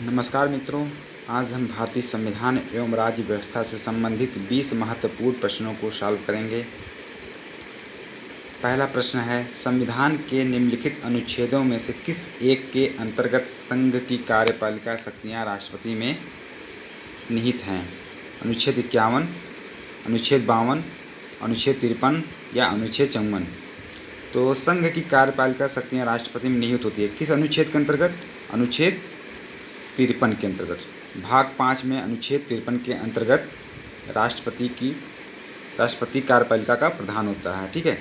नमस्कार मित्रों, आज हम भारतीय संविधान एवं राज्य व्यवस्था से संबंधित 20 महत्वपूर्ण प्रश्नों को सॉल्व करेंगे। पहला प्रश्न है, संविधान के निम्नलिखित अनुच्छेदों में से किस एक के अंतर्गत संघ की कार्यपालिका शक्तियां राष्ट्रपति में निहित हैं? अनुच्छेद 51, अनुच्छेद 52, अनुच्छेद 53 या अनुच्छेद 54। तो संघ की कार्यपालिका शक्तियां राष्ट्रपति में निहित होती है किस अनुच्छेद के अंतर्गत? अनुच्छेद 53 के अंतर्गत। भाग 5 में अनुच्छेद 53 के अंतर्गत राष्ट्रपति कार्यपालिका का प्रधान होता है। ठीक है,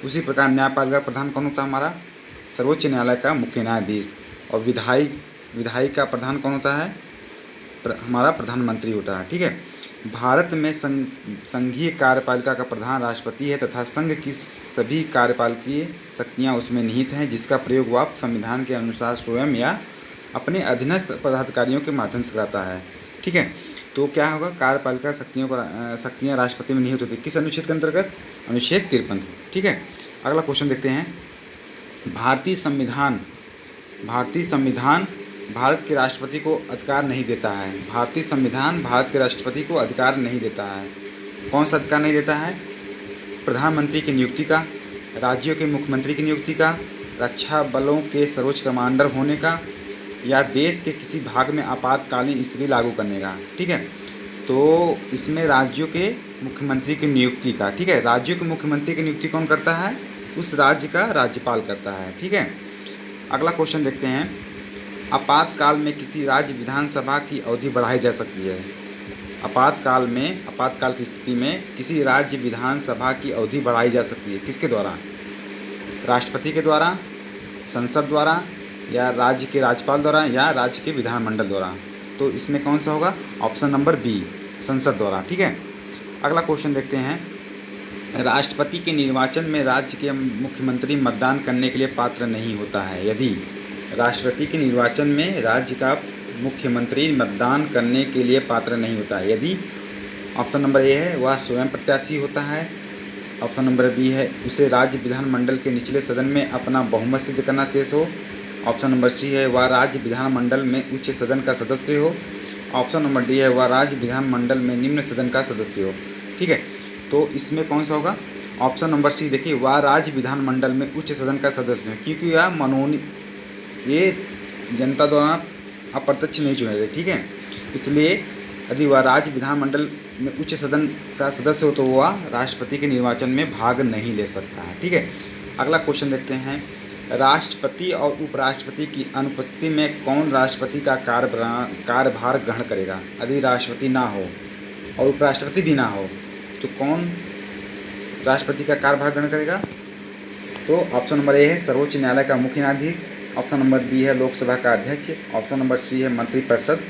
उसी प्रकार न्यायपालिका प्रधान कौन होता है? हमारा सर्वोच्च न्यायालय का मुख्य न्यायाधीश। और विधायी का प्रधान कौन होता है? हमारा प्रधानमंत्री होता है। ठीक है, भारत में संघीय कार्यपालिका का प्रधान राष्ट्रपति है तथा संघ की सभी कार्यपालकीय शक्तियाँ उसमें निहित हैं, जिसका प्रयोग वह संविधान के अनुसार स्वयं या अपने अधीनस्थ पदाधिकारियों के माध्यम से कराता है। ठीक है, तो क्या होगा? कार्यपालिका शक्तियाँ राष्ट्रपति में निहित होती है किस अनुच्छेद के अंतर्गत? अनुच्छेद 53। ठीक है, अगला क्वेश्चन देखते हैं। भारतीय संविधान भारत के राष्ट्रपति को अधिकार नहीं देता है। भारतीय संविधान भारत के राष्ट्रपति को अधिकार नहीं देता है। कौन सा अधिकार नहीं देता है? प्रधानमंत्री की नियुक्ति का, राज्यों के मुख्यमंत्री की नियुक्ति का, रक्षा बलों के सर्वोच्च कमांडर होने का, या देश के किसी भाग में आपातकालीन स्थिति लागू करने का। ठीक है, तो इसमें राज्यों के मुख्यमंत्री की नियुक्ति का। ठीक है, राज्यों के मुख्यमंत्री की नियुक्ति कौन करता है? उस राज्य का राज्यपाल करता है। ठीक है, अगला क्वेश्चन देखते हैं। आपातकाल में किसी राज्य विधानसभा की अवधि बढ़ाई जा सकती है। आपातकाल की स्थिति में किसी राज्य विधानसभा की अवधि बढ़ाई जा सकती है किसके द्वारा? राष्ट्रपति के द्वारा, संसद द्वारा, या राज्य के राज्यपाल द्वारा, या राज्य के विधानमंडल द्वारा। तो इसमें कौन सा होगा? ऑप्शन नंबर बी, संसद द्वारा। ठीक है, अगला क्वेश्चन देखते हैं। राष्ट्रपति के निर्वाचन में राज्य के मुख्यमंत्री मतदान करने के लिए पात्र नहीं होता है यदि राष्ट्रपति के निर्वाचन में राज्य का मुख्यमंत्री मतदान करने के लिए पात्र नहीं होता है यदि ऑप्शन नंबर ए है वह स्वयं प्रत्याशी होता है, ऑप्शन नंबर बी है उसे राज्य विधानमंडल के निचले सदन में अपना बहुमत सिद्ध करना शेष हो, ऑप्शन नंबर सी है वह राज्य विधानमंडल में उच्च सदन का सदस्य हो, ऑप्शन नंबर डी है वह राज्य विधानमंडल में निम्न सदन का सदस्य हो। ठीक है, तो इसमें कौन सा होगा? Option number C. देखिए, वह राज्य विधानमंडल में उच्च सदन का सदस्य है, क्योंकि ये जनता द्वारा अप्रत्यक्ष नहीं चुने थे। ठीक है, इसलिए यदि वह राज्य विधानमंडल में उच्च सदन का सदस्य हो तो वह राष्ट्रपति के निर्वाचन में भाग नहीं ले सकता है। ठीक है, अगला क्वेश्चन देखते हैं। राष्ट्रपति और उपराष्ट्रपति की अनुपस्थिति में कौन राष्ट्रपति का कार्यभार ग्रहण करेगा? यदि राष्ट्रपति ना हो और उपराष्ट्रपति भी ना हो तो कौन राष्ट्रपति का कार्यभार ग्रहण करेगा? तो ऑप्शन नंबर ए है सर्वोच्च न्यायालय का मुख्य न्यायाधीश, ऑप्शन नंबर बी है लोकसभा का अध्यक्ष, ऑप्शन नंबर सी है मंत्रिपरिषद,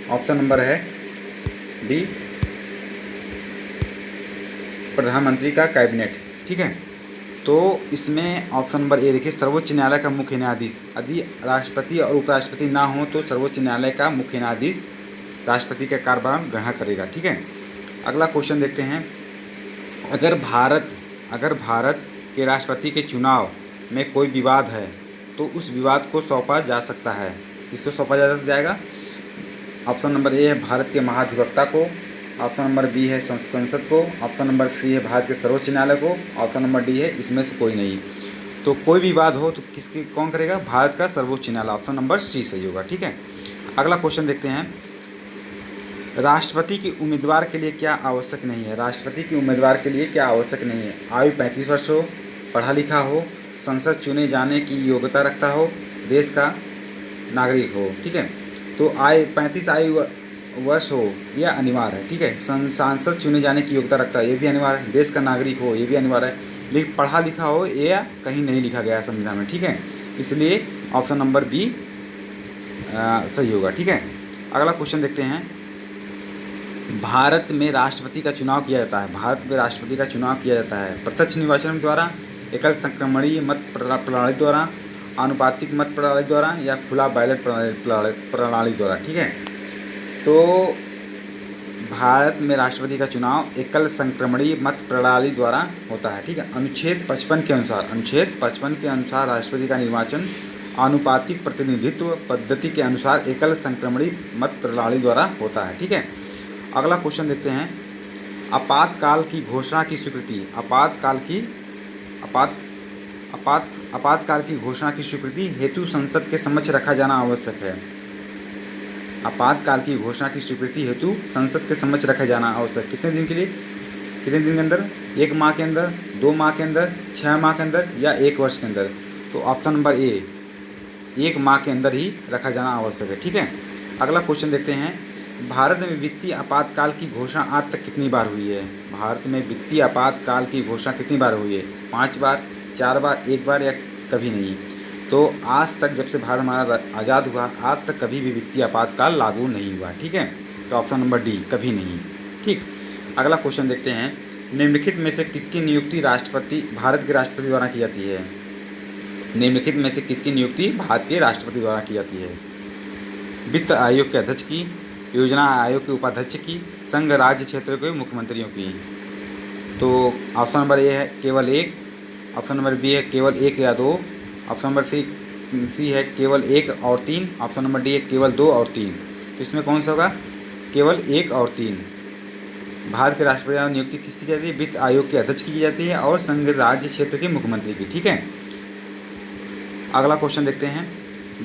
ऑप्शन नंबर है डी प्रधानमंत्री का कैबिनेट। ठीक है, तो इसमें ऑप्शन नंबर ए देखिए, सर्वोच्च न्यायालय का मुख्य न्यायाधीश। यदि राष्ट्रपति और उपराष्ट्रपति ना हो तो सर्वोच्च न्यायालय का मुख्य न्यायाधीश राष्ट्रपति का कार्यभार ग्रहण करेगा। ठीक है, अगला क्वेश्चन देखते हैं। अगर भारत के राष्ट्रपति के चुनाव में कोई विवाद है तो उस विवाद को सौंपा जा सकता है। किसको सौंपा जाएगा? ऑप्शन नंबर ए है भारत के महाधिवक्ता को, ऑप्शन नंबर बी है संसद को, ऑप्शन नंबर सी है भारत के सर्वोच्च न्यायालय को, ऑप्शन नंबर डी है इसमें से कोई नहीं। तो कोई भी विवाद हो तो कौन करेगा? भारत का सर्वोच्च न्यायालय, ऑप्शन नंबर सी सही होगा। ठीक है, अगला क्वेश्चन देखते हैं। राष्ट्रपति की उम्मीदवार के लिए क्या आवश्यक नहीं है? राष्ट्रपति की उम्मीदवार के लिए क्या आवश्यक नहीं है? आयु 35 वर्ष हो, पढ़ा लिखा हो, संसद चुने जाने की योग्यता रखता हो, देश का नागरिक हो। ठीक है, तो 35 आयु वर्ष हो यह अनिवार्य है। ठीक है, सांसद चुने जाने की योग्यता रखता है ये भी अनिवार्य है, देश का नागरिक हो ये भी अनिवार्य है, लेकिन पढ़ा लिखा हो या कहीं नहीं लिखा गया है संविधान में। ठीक है, इसलिए ऑप्शन नंबर बी सही होगा। ठीक है, अगला क्वेश्चन देखते हैं। भारत में राष्ट्रपति का चुनाव किया जाता है प्रत्यक्ष निर्वाचन द्वारा, एकल संक्रमणीय मत प्रणाली द्वारा, आनुपातिक मत प्रणाली द्वारा, या खुला बैलेट प्रणाली द्वारा। ठीक है, तो भारत में राष्ट्रपति का चुनाव एकल संक्रमणीय मत प्रणाली द्वारा होता है। ठीक है, अनुच्छेद 55 के अनुसार राष्ट्रपति का निर्वाचन आनुपातिक प्रतिनिधित्व पद्धति के अनुसार एकल संक्रमणी मत प्रणाली द्वारा होता है। ठीक है, अगला क्वेश्चन देखते हैं। आपातकाल की घोषणा की स्वीकृति आपातकाल की घोषणा की स्वीकृति हेतु संसद के समक्ष रखा जाना आवश्यक है। आपातकाल की घोषणा की स्वीकृति हेतु संसद के समक्ष रखा जाना आवश्यक कितने दिन के लिए, कितने दिन के अंदर, 1 माह के अंदर, 2 माह के अंदर, 6 माह के अंदर या 1 वर्ष के अंदर। तो ऑप्शन नंबर ए 1 माह के अंदर ही रखा जाना आवश्यक है। ठीक है, अगला क्वेश्चन देखते हैं। भारत में वित्तीय आपातकाल की घोषणा आज तक कितनी बार हुई है? भारत में वित्तीय आपातकाल की घोषणा कितनी बार हुई है? 5 बार, 4 बार, 1 बार या कभी नहीं? तो आज तक जब से भारत हमारा आज़ाद हुआ आज तक कभी भी वित्तीय आपातकाल लागू नहीं हुआ। ठीक है, तो ऑप्शन नंबर डी कभी नहीं। ठीक, अगला क्वेश्चन देखते हैं। निम्नलिखित में से किसकी नियुक्ति भारत के राष्ट्रपति द्वारा की जाती है? निम्नलिखित में से किसकी नियुक्ति भारत के राष्ट्रपति द्वारा की जाती है? वित्त आयोग के अध्यक्ष की, योजना आयोग के उपाध्यक्ष की, संघ राज्य क्षेत्र के मुख्यमंत्रियों की। तो ऑप्शन नंबर ए है केवल 1, ऑप्शन नंबर बी है केवल 1 या 2, ऑप्शन नंबर सी है केवल 1 और 3, ऑप्शन नंबर डी है केवल 2 और 3। तो इसमें कौन सा होगा? केवल 1 और 3। भारत के राष्ट्रपति द्वारा नियुक्ति किसकी जाती है? वित्त आयोग के अध्यक्ष की जाती है और संघ राज्य क्षेत्र के मुख्यमंत्री की। ठीक है, अगला क्वेश्चन देखते हैं।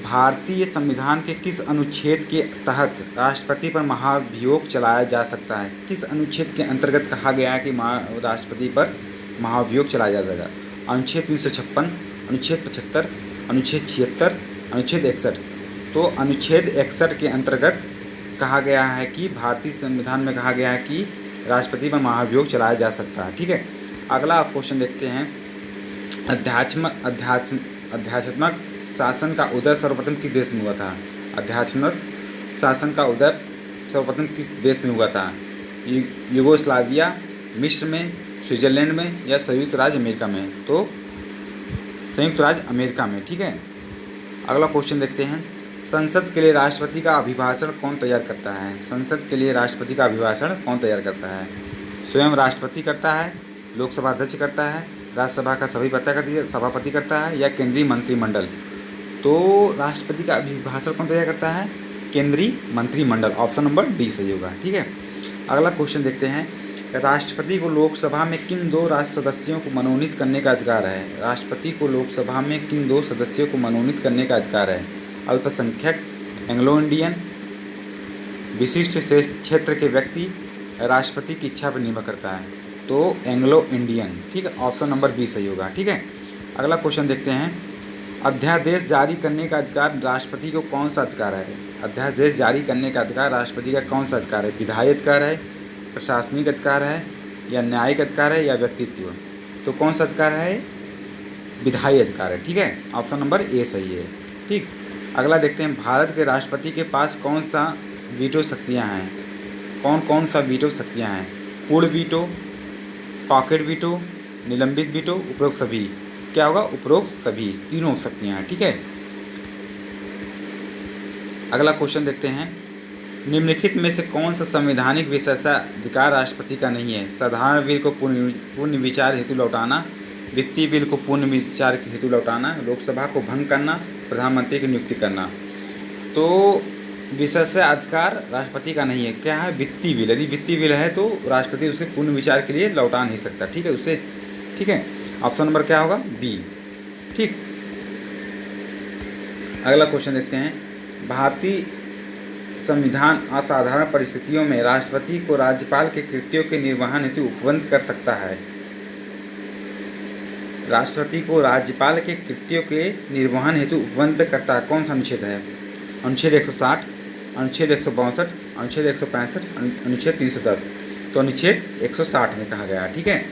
भारतीय संविधान के किस अनुच्छेद के तहत राष्ट्रपति पर महाभियोग चलाया जा सकता है? किस अनुच्छेद के अंतर्गत कहा गया है कि राष्ट्रपति पर महाभियोग चलाया जा जाएगा? अनुच्छेद 356, अनुच्छेद 75, अनुच्छेद 76, अनुच्छेद 61। तो अनुच्छेद 61 के अंतर्गत कहा गया है कि भारतीय संविधान में कहा गया है कि राष्ट्रपति पर महाभियोग चलाया जा सकता है। ठीक है, अगला क्वेश्चन देखते हैं। अध्यात्मक शासन का उदय सर्वप्रथम किस देश में हुआ था? अध्यात्मक शासन का उदय सर्वप्रथम किस देश में हुआ था? यूगोस्लाविया, मिस्र में, स्विट्जरलैंड में या संयुक्त राज्य अमेरिका में? तो संयुक्त राज्य अमेरिका में। ठीक है, अगला क्वेश्चन देखते हैं। संसद के लिए राष्ट्रपति का अभिभाषण कौन तैयार करता है? संसद के लिए राष्ट्रपति का अभिभाषण कौन तैयार करता है? स्वयं राष्ट्रपति करता है, लोकसभा अध्यक्ष करता है, राज्यसभा का सभापति करता है या केंद्रीय मंत्रिमंडल? तो राष्ट्रपति का अभिभाषण कौन तैयार करता है? केंद्रीय मंत्रिमंडल। ऑप्शन नंबर डी सही होगा। ठीक है, अगला क्वेश्चन देखते हैं। राष्ट्रपति को लोकसभा में किन 2 राज्य सदस्यों को मनोनीत करने का अधिकार है? राष्ट्रपति को लोकसभा में किन 2 सदस्यों को मनोनीत करने का अधिकार है? अल्पसंख्यक, एंग्लो इंडियन, विशिष्ट क्षेत्र के व्यक्ति, राष्ट्रपति की इच्छा पर निर्भर करता है। तो एंग्लो इंडियन। ठीक है, ऑप्शन नंबर बी सही होगा। ठीक है, अगला क्वेश्चन देखते हैं। अध्यादेश जारी करने का अधिकार राष्ट्रपति को कौन सा अधिकार है? अध्यादेश जारी करने का अधिकार राष्ट्रपति का कौन सा अधिकार है? विधायी अधिकार है, प्रशासनिक अधिकार है या न्यायिक अधिकार है या व्यक्तित्व? तो कौन सा अधिकार है? विधायी अधिकार है। ठीक है, ऑप्शन नंबर ए सही है। ठीक, अगला देखते हैं। भारत के राष्ट्रपति के पास कौन सा वीटो शक्तियाँ हैं? कौन सा वीटो शक्तियाँ हैं? पूर्ण वीटो, पॉकेट वीटो, निलंबित वीटो, उपरोक्त सभी। क्या होगा? उपरोक्त सभी, तीनों शक्तियाँ हैं। ठीक है, अगला क्वेश्चन देखते हैं। निम्नलिखित में से कौन सा संवैधानिक विशेषाधिकार राष्ट्रपति का नहीं है? साधारण बिल को पूर्ण विचार हेतु लौटाना, वित्तीय बिल को पूर्ण विचार हेतु लौटाना, लोकसभा को भंग करना, प्रधानमंत्री की नियुक्ति करना। तो विशेषाधिकार राष्ट्रपति का नहीं है। क्या है? वित्तीय बिल। यदि वित्तीय बिल है तो राष्ट्रपति उसे पूर्ण विचार के लिए लौटा नहीं सकता। ठीक है, उसे। ठीक है, ऑप्शन नंबर क्या होगा? बी। ठीक, अगला क्वेश्चन देखते हैं। भारतीय संविधान असाधारण परिस्थितियों में राष्ट्रपति को राज्यपाल के कृत्यों के निर्वहन हेतु उपबंध कर सकता है। राष्ट्रपति को राज्यपाल के कृत्यों के निर्वहन हेतु उपबंध करता कौन सा अनुच्छेद है? अनुच्छेद 160, अनुच्छेद 162, अनुच्छेद 165, अनुच्छेद 310। तो अनुच्छेद 160 में कहा गया है। ठीक है,